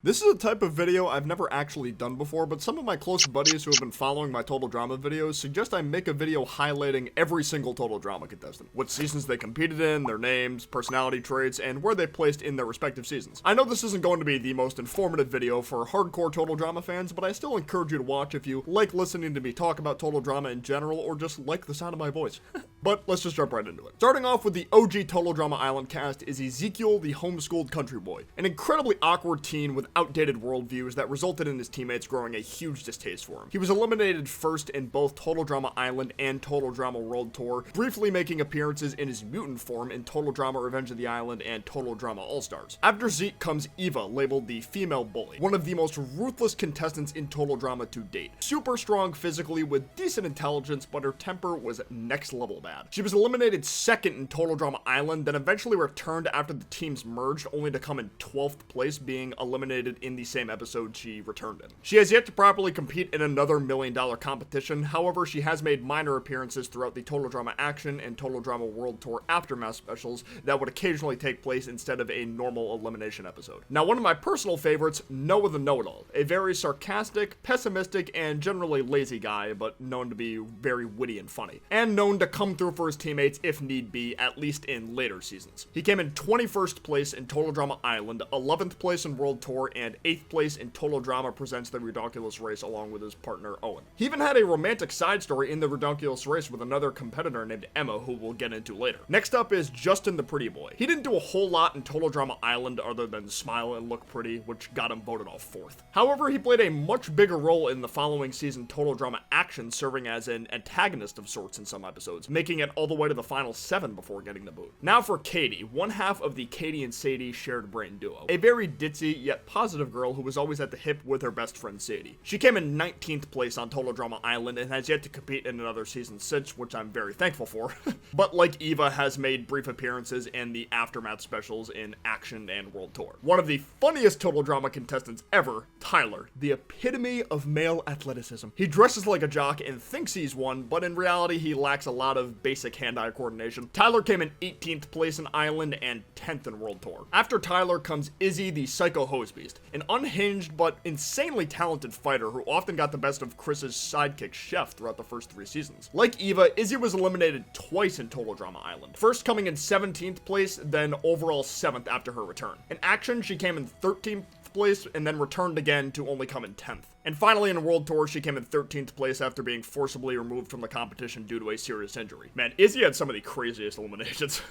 This is a type of video I've never actually done before, but some of my close buddies who have been following my Total Drama videos suggest I make a video highlighting every single Total Drama contestant. What seasons they competed in, their names, personality traits, and where they placed in their respective seasons. I know this isn't going to be the most informative video for hardcore Total Drama fans, but I still encourage you to watch if you like listening to me talk about Total Drama in general, or just like the sound of my voice. But let's just jump right into it. Starting off with the OG Total Drama Island cast is Ezekiel, the homeschooled country boy. An incredibly awkward teen with outdated worldviews that resulted in his teammates growing a huge distaste for him. He was eliminated first in both Total Drama Island and Total Drama World Tour, briefly making appearances in his mutant form in Total Drama Revenge of the Island and Total Drama All-Stars. After Zeke comes Eva, labeled the female bully, one of the most ruthless contestants in Total Drama to date. Super strong physically with decent intelligence, but her temper was next level bad. She was eliminated second in Total Drama Island, then eventually returned after the teams merged, only to come in 12th place, being eliminated in the same episode she returned in. She has yet to properly compete in another $1 million competition, however she has made minor appearances throughout the Total Drama Action and Total Drama World Tour Aftermath specials that would occasionally take place instead of a normal elimination episode. Now, one of my personal favorites, Noah the Know-It-All, a very sarcastic, pessimistic, and generally lazy guy, but known to be very witty and funny, and known to come through for his teammates if need be, at least in later seasons. He came in 21st place in Total Drama Island, 11th place in World Tour, and 8th place in Total Drama Presents the Ridonculous race along with his partner Owen. He even had a romantic side story in the Ridonculous race with another competitor named Emma, who we'll get into later. Next up is Justin the Pretty Boy. He didn't do a whole lot in Total Drama Island other than smile and look pretty, which got him voted off 4th. However, he played a much bigger role in the following season Total Drama Action, serving as an antagonist of sorts in some episodes, making it all the way to the final 7 before getting the boot. Now for Katie, one half of the Katie and Sadie shared brain duo. A very ditzy yet positive girl who was always at the hip with her best friend Sadie. She came in 19th place on Total Drama Island and has yet to compete in another season since, which I'm very thankful for. But like Eva, has made brief appearances in the Aftermath specials in Action and World Tour. One of the funniest Total Drama contestants ever, Tyler, the epitome of male athleticism. He dresses like a jock and thinks he's one, but in reality he lacks a lot of basic hand-eye coordination. Tyler came in 18th place in Island and 10th in World Tour. After Tyler comes Izzy, the Psycho Hose Beast, an unhinged but insanely talented fighter who often got the best of Chris's sidekick Chef throughout the first 3 seasons. Like Eva, Izzy was eliminated twice in Total Drama Island, first coming in 17th place, then overall 7th after her return. In Action, she came in 13th place and then returned again to only come in 10th. And finally in World Tour, she came in 13th place after being forcibly removed from the competition due to a serious injury. Man, Izzy had some of the craziest eliminations.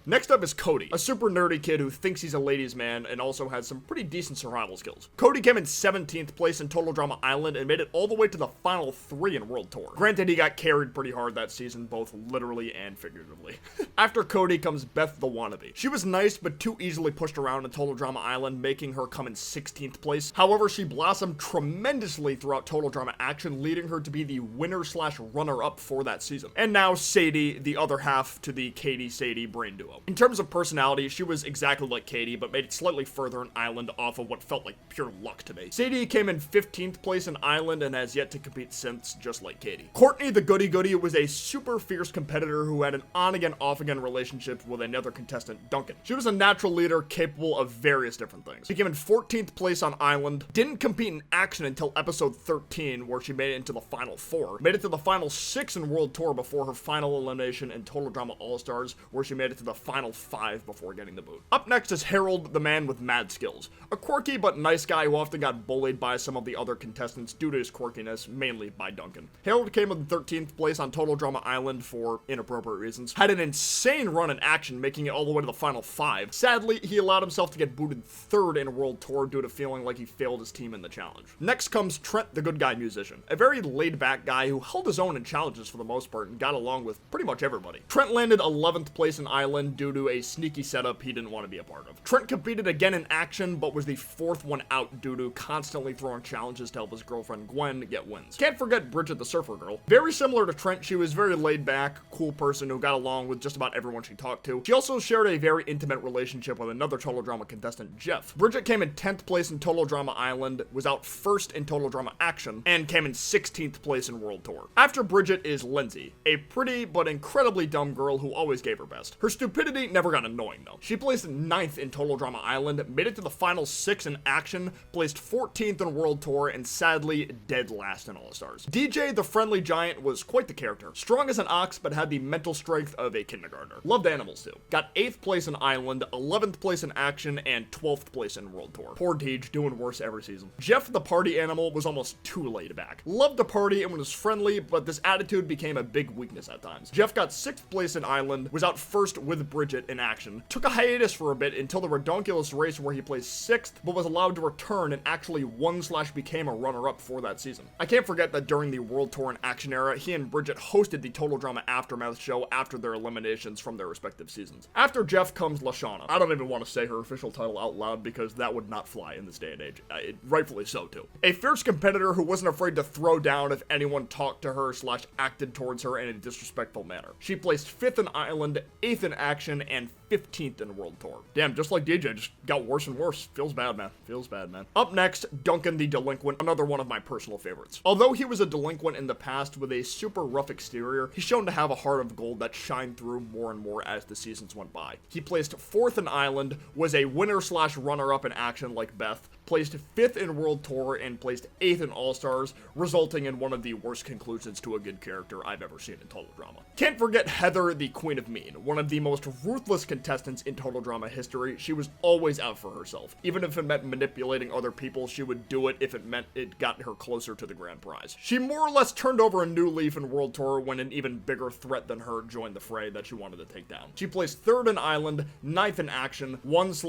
Next up is Cody, a super nerdy kid who thinks he's a ladies' man and also has some pretty decent survival skills. Cody came in 17th place in Total Drama Island and made it all the way to the final 3 in World Tour. Granted, he got carried pretty hard that season, both literally and figuratively. After Cody comes Beth the Wannabe. She was nice, but too easily pushed around in Total Drama Island, making her come in 16th place. However, she blossomed tremendously throughout Total Drama Action, leading her to be the winner/runner-up for that season. And now Sadie, the other half to the Katie-Sadie brain duo. In terms of personality, she was exactly like Katie, but made it slightly further in Island off of what felt like pure luck to me. Sadie came in 15th place in Island and has yet to compete since, just like Katie. Courtney the Goody Goody was a super fierce competitor who had an on-again, off-again relationship with another contestant, Duncan. She was a natural leader capable of various different things. She came in 14th place on Island, didn't compete in Action until episode 13, where she made it into the final 4, made it to the final 6 in World Tour before her final elimination in Total Drama All-Stars, where she made it to the final 5 before getting the boot. Up next is Harold, the man with mad skills. A quirky but nice guy who often got bullied by some of the other contestants due to his quirkiness, mainly by Duncan. Harold came in 13th place on Total Drama Island for inappropriate reasons, had an insane run in Action, making it all the way to the final 5. Sadly, he allowed himself to get booted 3rd in World Tour due to feeling like he failed his team in the challenge. Next comes Trent, the good guy musician, a very laid-back guy who held his own in challenges for the most part and got along with pretty much everybody. Trent landed 11th place in Island due to a sneaky setup he didn't want to be a part of. Trent competed again in Action, but was the 4th one out due to constantly throwing challenges to help his girlfriend Gwen get wins. Can't forget Bridget the surfer girl. Very similar to Trent, she was very laid back, cool person who got along with just about everyone she talked to. She also shared a very intimate relationship with another Total Drama contestant, Jeff. Bridget came in 10th place in Total Drama Island, was out 1st in in Total Drama Action, and came in 16th place in World Tour. After Bridget is Lindsay, a pretty but incredibly dumb girl who always gave her best. Her stupidity never got annoying though. She placed 9th in Total Drama Island, made it to the final 6 in Action, placed 14th in World Tour, and sadly dead last in All-Stars. DJ the Friendly Giant was quite the character. Strong as an ox, but had the mental strength of a kindergartner. Loved animals too. Got 8th place in Island, 11th place in Action, and 12th place in World Tour. Poor Deej, doing worse every season. Jeff the Party Animal was almost too laid back. Loved to party and was friendly, but this attitude became a big weakness at times. Jeff got 6th place in Island, was out first with Bridget in Action, took a hiatus for a bit until the Ridonculous race where he placed 6th, but was allowed to return and actually won/became a runner-up for that season. I can't forget that during the World Tour and Action era, he and Bridget hosted the Total Drama Aftermath show after their eliminations from their respective seasons. After Jeff comes Lashana. I don't even want to say her official title out loud because that would not fly in this day and age. Rightfully so too. A fierce competitor who wasn't afraid to throw down if anyone talked to her/acted towards her in a disrespectful manner. She placed 5th in Island, 8th in Action, and 15th in World Tour. Damn, just like DJ, just got worse and worse. Feels bad, man. Feels bad, man. Up next, Duncan the Delinquent, another one of my personal favorites. Although he was a delinquent in the past with a super rough exterior, he's shown to have a heart of gold that shined through more and more as the seasons went by. He placed 4th in Island, was a winner/runner-up in Action like Beth, placed 5th in World Tour, and placed 8th in All-Stars, resulting in one of the worst conclusions to a good character I've ever seen in Total Drama. Can't forget Heather, the Queen of Mean, one of the most ruthless contestants in Total Drama history. She was always out for herself. Even if it meant manipulating other people, she would do it if it meant it got her closer to the grand prize. She more or less turned over a new leaf in World Tour when an even bigger threat than her joined the fray that she wanted to take down. She placed 3rd in Island, 9th in Action, was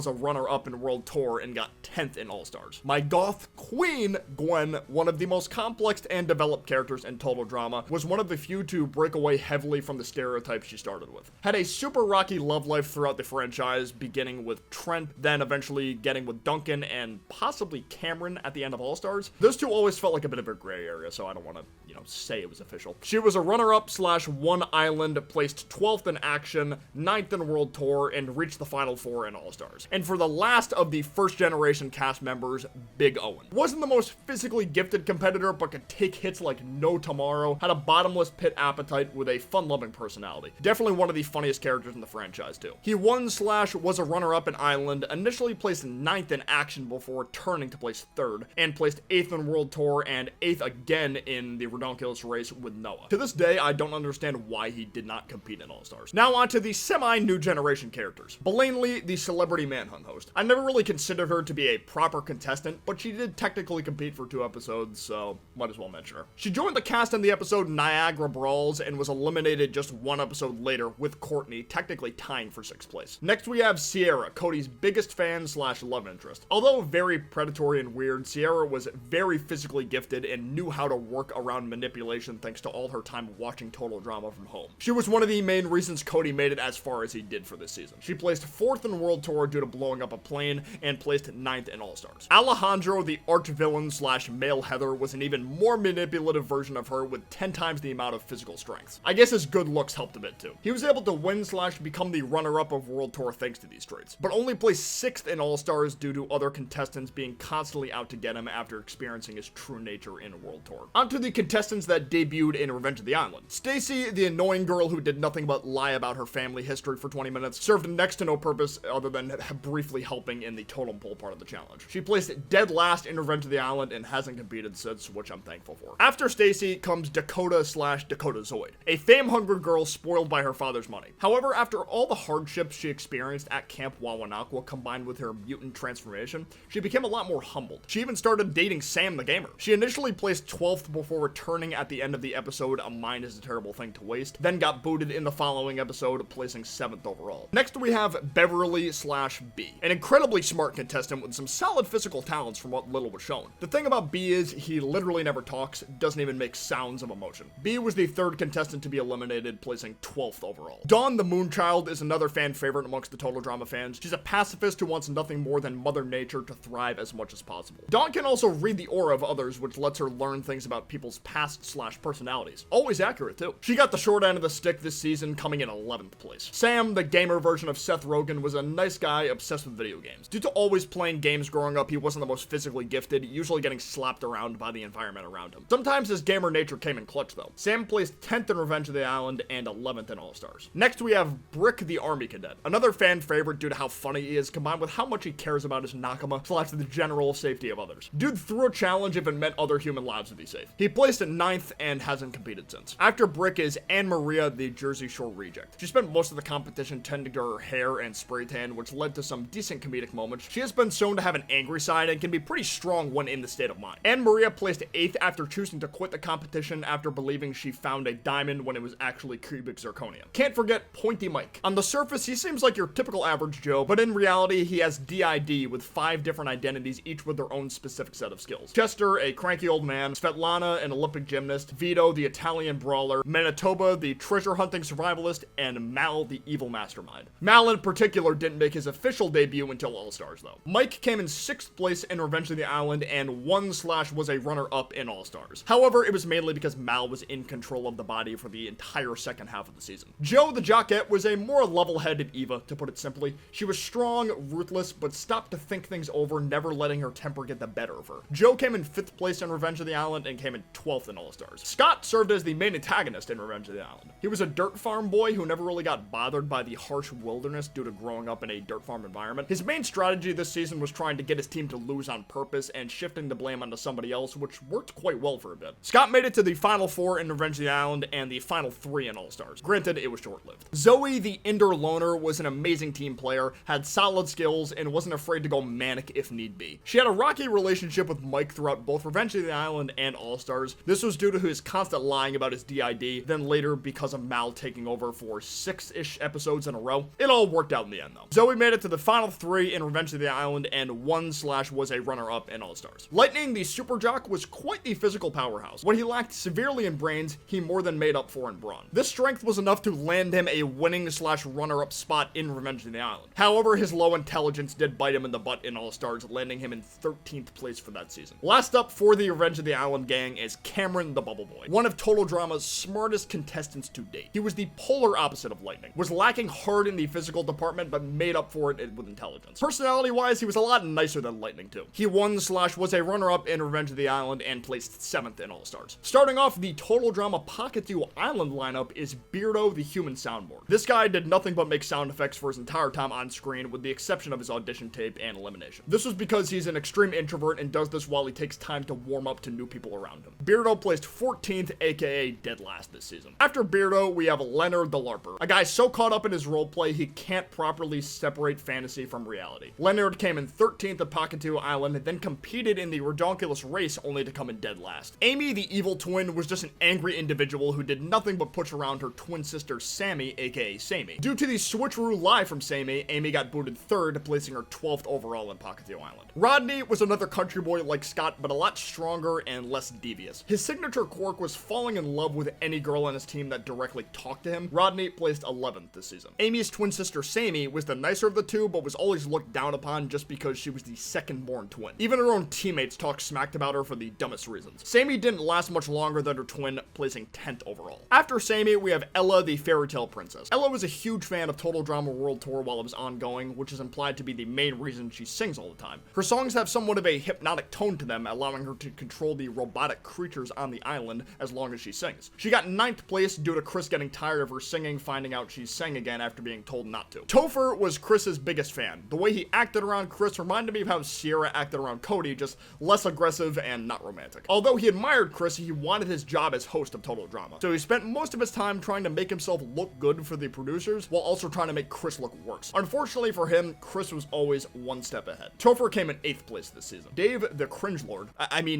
a runner-up in World Tour, and got 10th in All-Stars. My goth queen, Gwen, one of the most complex and developed characters in Total Drama, was one of the few to break away heavily from the stereotypes she started with. Had a super rocky love life throughout the franchise, beginning with Trent, then eventually getting with Duncan, and possibly Cameron at the end of All-Stars. Those two always felt like a bit of a gray area, so I don't want to, say it was official. She was a runner-up/won Island, placed 12th in Action, 9th in World Tour, and reached the Final 4 in All-Stars. And for the last of the first-generation cast members, Big Owen. Wasn't the most physically gifted competitor, but could take hits like no tomorrow, had a bottomless pit appetite with a fun-loving personality. Definitely one of the funniest characters in the franchise, too. He was a runner-up in Island, initially placed 9th in Action before turning to place 3rd, and placed 8th in World Tour and 8th again in the Ridonculous race with Noah. To this day, I don't understand why he did not compete in All-Stars. Now on to the semi-new generation characters. Belanely, the Celebrity Manhunt host. I never really considered her to be a proper contestant, but she did technically compete for 2 episodes, so might as well mention her. She joined the cast in the episode Niagara Brawls and was eliminated just 1 episode later with Courtney, technically tying for 6th place. Next we have Sierra, Cody's biggest fan/love interest. Although very predatory and weird, Sierra was very physically gifted and knew how to work around manipulation thanks to all her time watching Total Drama from home. She was one of the main reasons Cody made it as far as he did for this season. She placed 4th in World Tour due to blowing up a plane and placed 9th in All-Stars. Alejandro, the arch-villain/male Heather, was an even more manipulative version of her with 10 times the amount of physical strength. I guess his good looks helped a bit too. He was able to win/become the runner-up of World Tour thanks to these traits, but only placed 6th in All-Stars due to other contestants being constantly out to get him after experiencing his true nature in World Tour. Onto the contestants that debuted in Revenge of the Island. Stacy, the annoying girl who did nothing but lie about her family history for 20 minutes, served next to no purpose other than briefly helping in the totem pole part of the challenge. She placed dead last in Revenge of the Island and hasn't competed since, which I'm thankful for. After Stacy comes Dakota/Dakota Zoid, a fame-hungry girl spoiled by her father's money. However, after all the hardships she experienced at Camp Wawanakwa combined with her mutant transformation, she became a lot more humbled. She even started dating Sam the Gamer. She initially placed 12th before returning at the end of the episode A Mind is a Terrible Thing to Waste, then got booted in the following episode, placing 7th overall. Next we have Beverly/B, an incredibly smart contestant with some solid physical talents from what little was shown. The thing about B is he literally never talks, doesn't even make sounds of emotion. B was the 3rd contestant to be eliminated, placing 12th overall. Dawn the Moonchild Wild is another fan favorite amongst the Total Drama fans. She's a pacifist who wants nothing more than Mother Nature to thrive as much as possible. Dawn can also read the aura of others, which lets her learn things about people's past/personalities. Always accurate, too. She got the short end of the stick this season, coming in 11th place. Sam, the gamer version of Seth Rogen, was a nice guy obsessed with video games. Due to always playing games growing up, he wasn't the most physically gifted, usually getting slapped around by the environment around him. Sometimes his gamer nature came in clutch, though. Sam placed 10th in Revenge of the Island and 11th in All-Stars. Next, we have Brick the Army Cadet. Another fan favorite due to how funny he is, combined with how much he cares about his Nakama, / the general safety of others. Dude threw a challenge if it meant other human lives would be safe. He placed at 9th and hasn't competed since. After Brick is Anne Maria, the Jersey Shore reject. She spent most of the competition tending to her hair and spray tan, which led to some decent comedic moments. She has been shown to have an angry side and can be pretty strong when in the state of mind. Anne Maria placed 8th after choosing to quit the competition after believing she found a diamond when it was actually cubic zirconia. Can't forget Pointy Mike. On the surface, he seems like your typical average Joe, but in reality, he has DID with 5 different identities, each with their own specific set of skills. Chester, a cranky old man, Svetlana, an Olympic gymnast, Vito, the Italian brawler, Manitoba, the treasure hunting survivalist, and Mal, the evil mastermind. Mal in particular didn't make his official debut until All-Stars, though. Mike came in 6th place in Revenge of the Island and was a runner-up in All-Stars. However, it was mainly because Mal was in control of the body for the entire second half of the season. Joe the Jockette was a more level-headed Eva, to put it simply. She was strong, ruthless, but stopped to think things over, never letting her temper get the better of her. Joe came in 5th place in Revenge of the Island and came in 12th in All-Stars. Scott served as the main antagonist in Revenge of the Island. He was a dirt farm boy who never really got bothered by the harsh wilderness due to growing up in a dirt farm environment. His main strategy this season was trying to get his team to lose on purpose and shifting the blame onto somebody else, which worked quite well for a bit. Scott made it to the final 4 in Revenge of the Island and the final 3 in All-Stars. Granted, it was short-lived. Zoe, the Inder loner, was an amazing team player, had solid skills, and wasn't afraid to go manic if need be. She had a rocky relationship with Mike throughout both Revenge of the Island and All-Stars. This was due to his constant lying about his DID, then later because of Mal taking over for 6-ish episodes in a row. It all worked out in the end, though. Zoe made it to the final 3 in Revenge of the Island and was a runner-up in All-Stars. Lightning, the super jock, was quite the physical powerhouse. What he lacked severely in brains, he more than made up for in brawn. This strength was enough to land him a winning runner-up spot in Revenge of the Island. However, his low intelligence did bite him in the butt in All-Stars, landing him in 13th place for that season. Last up for the Revenge of the Island gang is Cameron the Bubble Boy, one of Total Drama's smartest contestants to date. He was the polar opposite of Lightning, was lacking hard in the physical department, but made up for it with intelligence. Personality-wise, he was a lot nicer than Lightning too. He was a runner-up in Revenge of the Island and placed 7th in All-Stars. Starting off the Total Drama Pahkitew Island lineup is Beardo the Human Soundboard. This guy did nothing but make sound effects for his entire time on screen, with the exception of his audition tape and elimination. This was because he's an extreme introvert and does this while he takes time to warm up to new people around him. Beardo placed 14th, aka dead last this season. After Beardo, we have Leonard the LARPer, a guy so caught up in his roleplay he can't properly separate fantasy from reality. Leonard came in 13th at Pahkitew Island and then competed in the Ridonculous race only to come in dead last. Amy, the evil twin, was just an angry individual who did nothing but push around her twin sister Sammy, aka Sammy. Due to the switcheroo lie from Sammy, Amy got booted 3rd, placing her 12th overall in Pahkitew Island. Rodney was another country boy like Scott, but a lot stronger and less devious. His signature quirk was falling in love with any girl on his team that directly talked to him. Rodney placed 11th this season. Amy's twin sister Sammy was the nicer of the two, but was always looked down upon just because she was the second-born twin. Even her own teammates talked smacked about her for the dumbest reasons. Sammy didn't last much longer than her twin, placing 10th overall. After Sammy, we have Ella, the fairy tale princess. Ella was a huge fan of Total Drama World Tour while it was ongoing, which is implied to be the main reason she sings all the time. Her songs have somewhat of a hypnotic tone to them, allowing her to control the robotic creatures on the island as long as she sings. She got 9th place due to Chris getting tired of her singing, finding out she sang again after being told not to. Topher was Chris's biggest fan. The way he acted around Chris reminded me of how Sierra acted around Cody, just less aggressive and not romantic. Although he admired Chris, he wanted his job as host of Total Drama, so he spent most of his time trying to make himself look good for the producers while also trying to make Chris look worse. Unfortunately for him, Chris was always one step ahead. Topher came in 8th place this season. Dave the Cringe Lord,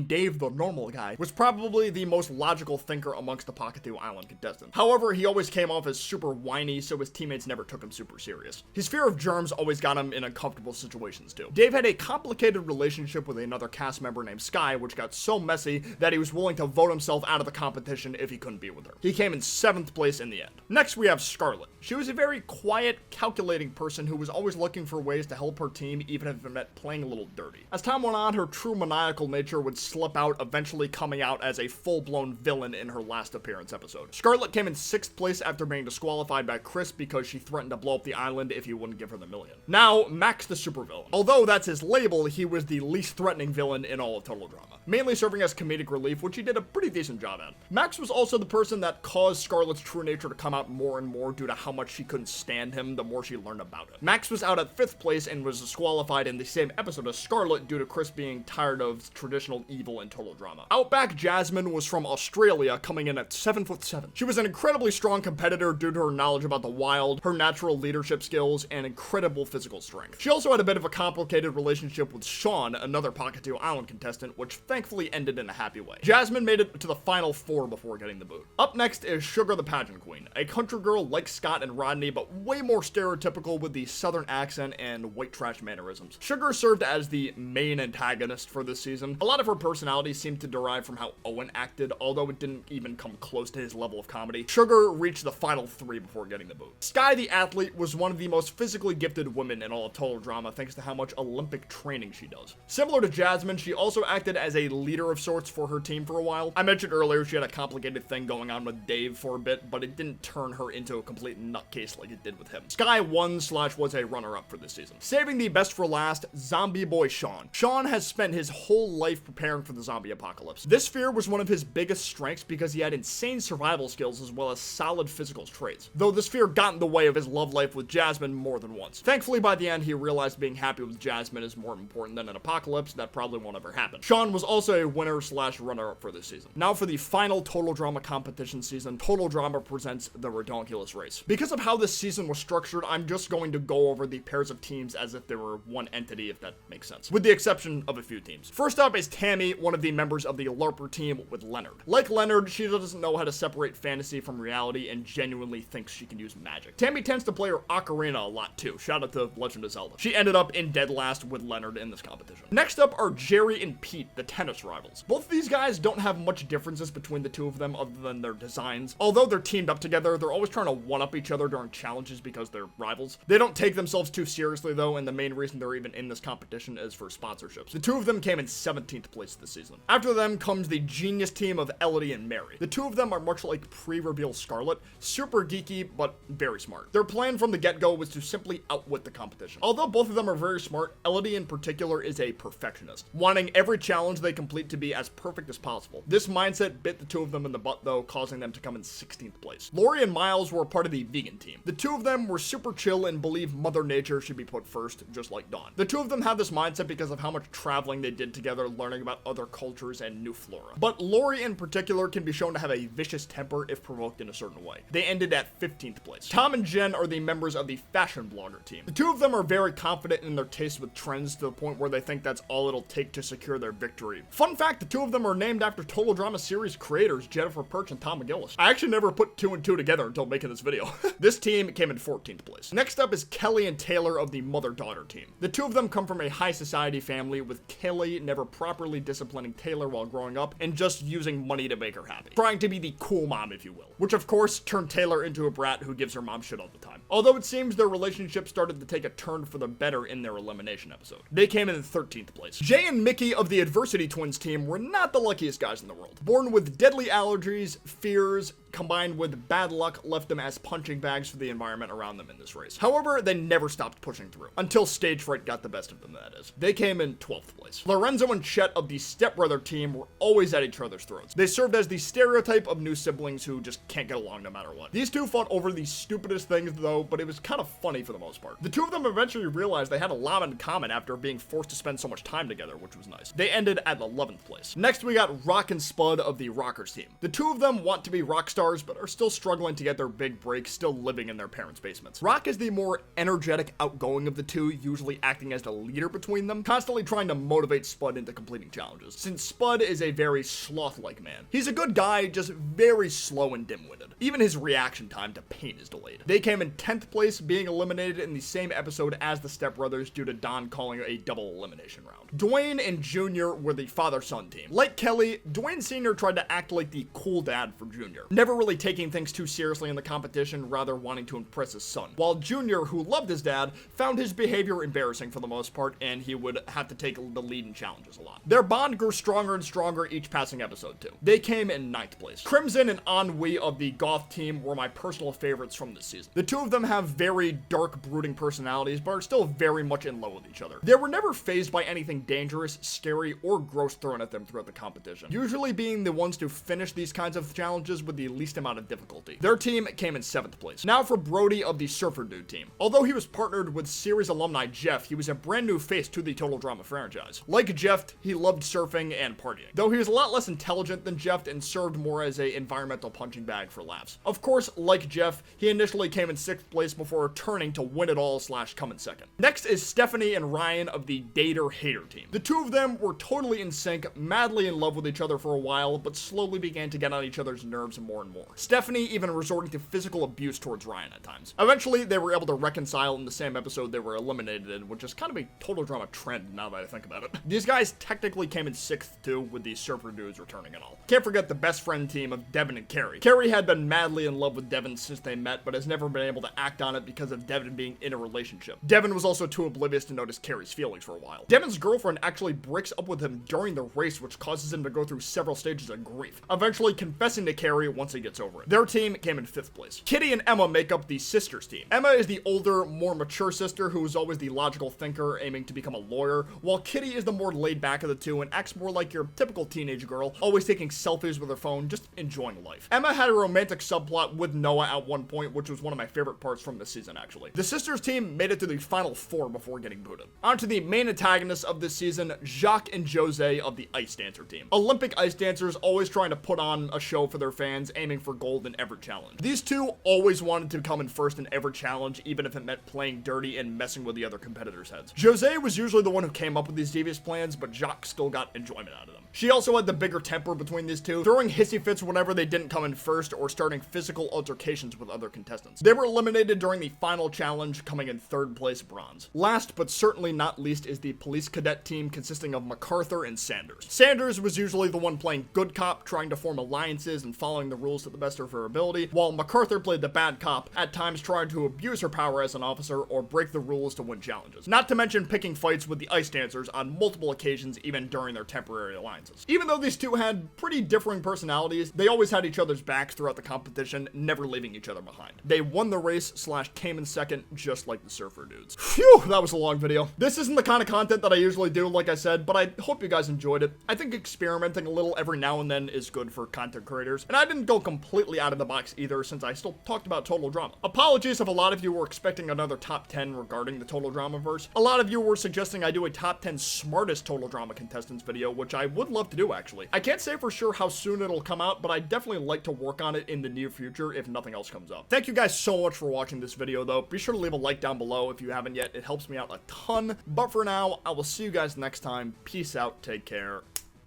Dave the normal guy, was probably the most logical thinker amongst the Pahkitew Island contestants. However, he always came off as super whiny, so his teammates never took him super serious. His fear of germs always got him in uncomfortable situations too. Dave had a complicated relationship with another cast member named Sky, which got so messy that he was willing to vote himself out of the competition if he couldn't be with her. He came in 7th place in the end. Next, we have Scarlett. She was a very quiet, calculating person who was always looking for ways to help her team even if it meant playing a little dirty. As time went on, her true maniacal nature would slip out, eventually coming out as a full-blown villain in her last appearance episode. Scarlet came in 6th place after being disqualified by Chris because she threatened to blow up the island if he wouldn't give her the million. Now, Max the supervillain. Although that's his label, he was the least threatening villain in all of Total Drama, mainly serving as comedic relief, which he did a pretty decent job at. Max was also the person that caused Scarlet's true nature to come out more and more due to how much she couldn't stand him the more she learned about it. Max was out at 5th place and was disqualified in the same episode as Scarlet due to Chris being tired of traditional evil in Total Drama. Outback Jasmine was from Australia, coming in at 7'7". She was an incredibly strong competitor due to her knowledge about the wild, her natural leadership skills, and incredible physical strength. She also had a bit of a complicated relationship with Sean, another Pahkitew Island contestant, which thankfully ended in a happy way. Jasmine made it to the final 4 before getting the boot. Up next is Sugar the Pageant Queen, a country girl like Scott and Rodney, but way more stereotypical with the southern accent and white trash mannerisms. Sugar served as the main antagonist for this season. A lot of her personality seemed to derive from how Owen acted, although it didn't even come close to his level of comedy. Sugar reached the final 3 before getting the boot. Sky the athlete was one of the most physically gifted women in all of Total Drama thanks to how much Olympic training she does. Similar to Jasmine, she also acted as a leader of sorts for her team for a while. I mentioned earlier she had a complicated thing going on with Dave for a bit, but it didn't turn her into a complete nutcase like it did with him. Sky won/was a runner-up for this season. Saving the best for last, Zombie Boy Sean. Sean has spent his whole life preparing for the zombie apocalypse. This fear was one of his biggest strengths because he had insane survival skills as well as solid physical traits, though this fear got in the way of his love life with Jasmine more than once. Thankfully, by the end, he realized being happy with Jasmine is more important than an apocalypse that probably won't ever happen. Sean was also a winner/runner-up for this season. Now for the final Total Drama competition season, Total Drama presents the Ridonculous race. Because of how this season was structured, I'm just going to go over the pairs of teams as if they were one entity, if that makes sense, with the exception of a few teams. First up is Tammy, one of the members of the LARPer team with Leonard. Like Leonard, she doesn't know how to separate fantasy from reality and genuinely thinks she can use magic. Tammy tends to play her ocarina a lot too. Shout out to Legend of Zelda. She ended up in dead last with Leonard in this competition. Next up are Jerry and Pete, the tennis rivals. Both of these guys don't have much differences between the two of them other than their designs. Although they're teamed up together, they're always trying to one-up each other during challenges because they're rivals. They don't take themselves too seriously though, and the main reason they're even in this competition is for sponsorships. The two of them came in 17th place this season. After them comes the genius team of Elodie and Mary. The two of them are much like pre-reveal Scarlet, super geeky but very smart. Their plan from the get-go was to simply outwit the competition. Although both of them are very smart, Elodie in particular is a perfectionist, wanting every challenge they complete to be as perfect as possible. This mindset bit the two of them in the butt though, causing them to come in 16th place. Lori and Miles were part of the vegan team. The two of them were super chill and believe Mother Nature should be put first, just like Dawn. The two of them have this mindset because of how much traveling they did together, learning about other cultures and new flora. But Lori in particular can be shown to have a vicious temper if provoked in a certain way. They ended at 15th place. Tom and Jen are the members of the fashion blogger team. The two of them are very confident in their taste with trends to the point where they think that's all it'll take to secure their victory. Fun fact, the two of them are named after Total Drama series creators Jennifer Perch and Tom McGillis. I actually never put 2 and 2 together until making this video. This team came in 14th place. Next up is Kelly and Taylor of the mother-daughter team. The two of them come from a high society family, with Kelly never properly disciplining Taylor while growing up and just using money to make her happy. Trying to be the cool mom, if you will. Which of course turned Taylor into a brat who gives her mom shit all the time. Although it seems their relationship started to take a turn for the better in their elimination episode. They came in 13th place. Jay and Mickey of the Adversity Twins team were not the luckiest guys in the world. Born with deadly allergies, fears, combined with bad luck left them as punching bags for the environment around them in this race. However, they never stopped pushing through, until stage fright got the best of them, that is. They came in 12th place. Lorenzo and Chet of the Stepbrother team were always at each other's throats. They served as the stereotype of new siblings who just can't get along no matter what. These two fought over the stupidest things though, but it was kind of funny for the most part. The two of them eventually realized they had a lot in common after being forced to spend so much time together, which was nice. They ended at 11th place. Next we got Rock and Spud of the Rockers team. The two of them want to be rock stars, but are still struggling to get their big break, still living in their parents' basements. Rock is the more energetic, outgoing of the two, usually acting as the leader between them, constantly trying to motivate Spud into completing challenges, since Spud is a very sloth-like man. He's a good guy, just very slow and dim-witted. Even his reaction time to pain is delayed. They came in 10th place, being eliminated in the same episode as the Stepbrothers due to Don calling a double elimination round. Dwayne and Junior were the father-son team. Like Kelly, Dwayne Sr. tried to act like the cool dad for Junior, never really taking things too seriously in the competition, rather wanting to impress his son. While Junior, who loved his dad, found his behavior embarrassing for the most part, and he would have to take the lead in challenges a lot. Their bond grew stronger and stronger each passing episode too. They came in 9th place. Crimson and Ennui of the Goth team were my personal favorites from this season. The two of them have very dark, brooding personalities, but are still very much in love with each other. They were never fazed by anything dangerous, scary, or gross thrown at them throughout the competition, usually being the ones to finish these kinds of challenges with the least amount of difficulty. Their team came in 7th place. Now for Brody of the Surfer Dude team. Although he was partnered with series alumni Jeff, he was a brand new face to the Total Drama franchise. Like Jeff, he loved surfing and partying, though he was a lot less intelligent than Jeff and served more as a environmental punching bag for laughs. Of course, like Jeff, he initially came in 6th place before returning to win it all / come in 2nd. Next is Stephanie and Ryan of the Dater Hater team. The two of them were totally in sync, madly in love with each other for a while, but slowly began to get on each other's nerves more and more. Stephanie even resorting to physical abuse towards Ryan at times. Eventually, they were able to reconcile in the same episode they were eliminated in, which is kind of a Total Drama trend now that I think about it. These guys technically came in 6th too, with the Surfer Dudes returning and all. Can't forget the best friend team of Devin and Carrie. Carrie had been madly in love with Devin since they met, but has never been able to act on it because of Devin being in a relationship. Devin was also too oblivious to notice Carrie's feelings for a while. Devin's girlfriend actually breaks up with him during the race, which causes him to go through several stages of grief, eventually confessing to Carrie once he gets over it. Their team came in 5th place. Kitty and Emma make up the sisters team. Emma is the older, more mature sister who is always the logical thinker, aiming to become a lawyer, while Kitty is the more laid back of the two and acts more like your typical teenage girl, always taking selfies with her phone, just enjoying life. Emma had a romantic subplot with Noah at one point, which was one of my favorite parts from this season, actually. The sisters team made it to the final 4 before getting booted. On to the main antagonists of this season, Jacques and Jose of the Ice Dancer team. Olympic ice dancers always trying to put on a show for their fans, aiming for gold in every challenge. These two always wanted to come in first in every challenge, even if it meant playing dirty and messing with the other competitors' heads. Jose was usually the one who came up with these devious plans, but Jacques still got enjoyment out of them. She also had the bigger temper between these two, throwing hissy fits whenever they didn't come in first or starting physical altercations with other contestants. They were eliminated during the final challenge, coming in 3rd place bronze. Last but certainly not least is the police cadet team consisting of MacArthur and Sanders. Sanders was usually the one playing good cop, trying to form alliances and following the rules to the best of her ability, while MacArthur played the bad cop, at times trying to abuse her power as an officer or break the rules to win challenges. Not to mention picking fights with the ice dancers on multiple occasions, even during their temporary alliances. Even though these two had pretty differing personalities, they always had each other's backs throughout the competition, never leaving each other behind. They won the race / came in 2nd, just like the Surfer Dudes. Phew, that was a long video. This isn't the kind of content that I usually do, like I said, but I hope you guys enjoyed it. I think experimenting a little every now and then is good for content creators, and I didn't go completely out of the box either, since I still talked about Total Drama. Apologies if a lot of you were expecting another top 10 regarding the Total Drama verse. A lot of you were suggesting I do a top 10 smartest Total Drama contestants video, which I would love to do, actually. I can't say for sure how soon it'll come out, but I'd definitely like to work on it in the near future if nothing else comes up. Thank you guys so much for watching this video, though. Be sure to leave a like down below if you haven't yet. It helps me out a ton. But for now, I will see you guys next time. Peace out. Take care.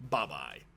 Bye-bye.